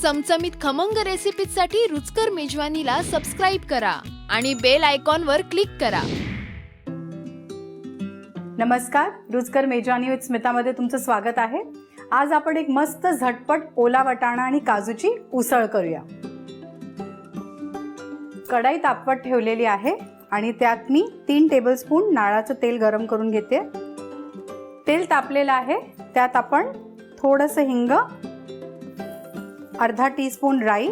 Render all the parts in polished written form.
चमचमीत खमंग रेसिपीसाठी रुचकर मेजवानीला सबस्क्राइब करा आणि बेल आयकॉनवर क्लिक करा। नमस्कार, रुचकर मेजवानी विथ स्मितामध्ये तुमचं स्वागत आहे। आज आपण एक मस्त झटपट ओला वाटाणा आणि काजूची उसळ करूया। कढई तापवत ठेवलेली आहे आणि त्यात मी 3 टेबलस्पून नारळाचं तेल गरम करून घेते। तेल तापलेलं आहे, त्यात आपण थोडंसं हिंग, अर्धा टीस्पून राई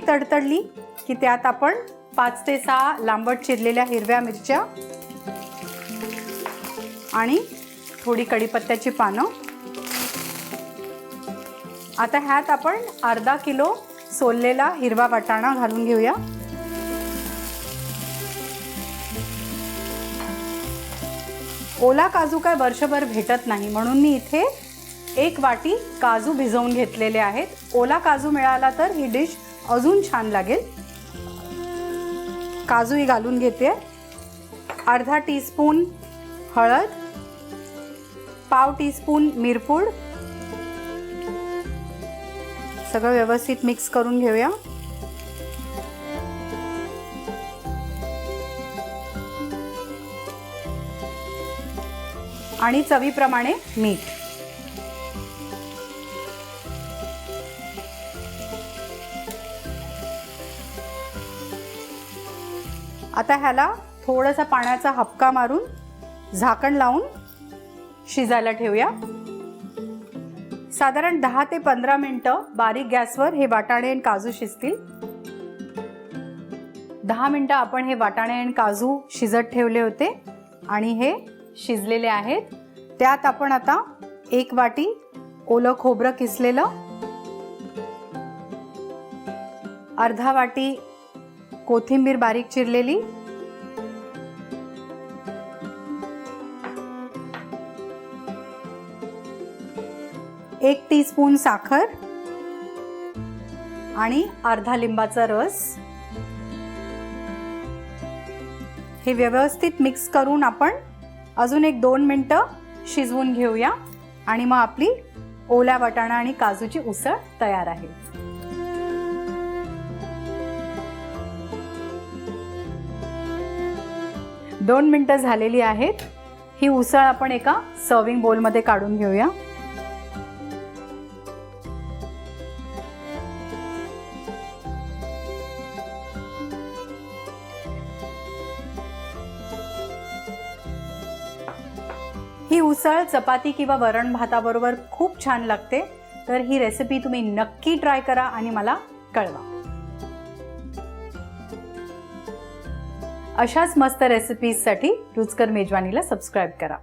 तडतडली की त्यात आपण 5 ते 6 लांबट चिरलेल्या हिरव्या मिरच्या आणि थोडी कढीपत्त्याची पानं। आता ह्यात आपण अर्धा किलो सोललेला हिरवा वाटाणा घालून घेऊया। ओला काजू काय वर्षभर भेटत नाही, म्हणून मी इथे 1 वाटी काजू भिजवून घेतलेले आहेत। ओला काजू मिळाला तर ही डिश अजून छान लागेल। काजूही घालून घेते। अर्धा टीस्पून हळद, पाव टीस्पून मिरपूड, सगळं व्यवस्थित मिक्स करून घेऊया। आणि चवीप्रमाणे मीठ। आता ह्याला थोडासा पाण्याचा हबका मारून झाकण लावून शिजायला ठेवूया। साधारण 10 ते 15 मिनिटं बारीक गॅसवर हे वाटाणे आणि काजू शिजतील। 10 मिनिटं आपण हे वाटाणे आणि काजू शिजत ठेवले होते आणि हे शिजलेले आहेत। त्यात आपण आता 1 वाटी ओलं खोबरं किसलेलं, अर्धा वाटी कोथिंबीर बारीक चिरलेली, 1 टीस्पून साखर आणि अर्धा लिंबाचा रस हे व्यवस्थित मिक्स करून आपण अजून 1-2 मिनिटं शिजवून घेऊया आणि मग आपली ओला वाटाणा आणि काजूची उसळ तयार आहे। दोन मिनिटं झालेली आहेत। ही उसळ आपण एका सर्विंग बोलमध्ये काढून घेऊया। ही उसळ चपाती किंवा वरण भाताबरोबर खूप छान लागते, तर ही रेसिपी तुम्ही नक्की ट्राय करा आणि मला कळवा। अशाच मस्त रेसिपीजसाठी रुचकर मेजवानीला सबस्क्राइब करा।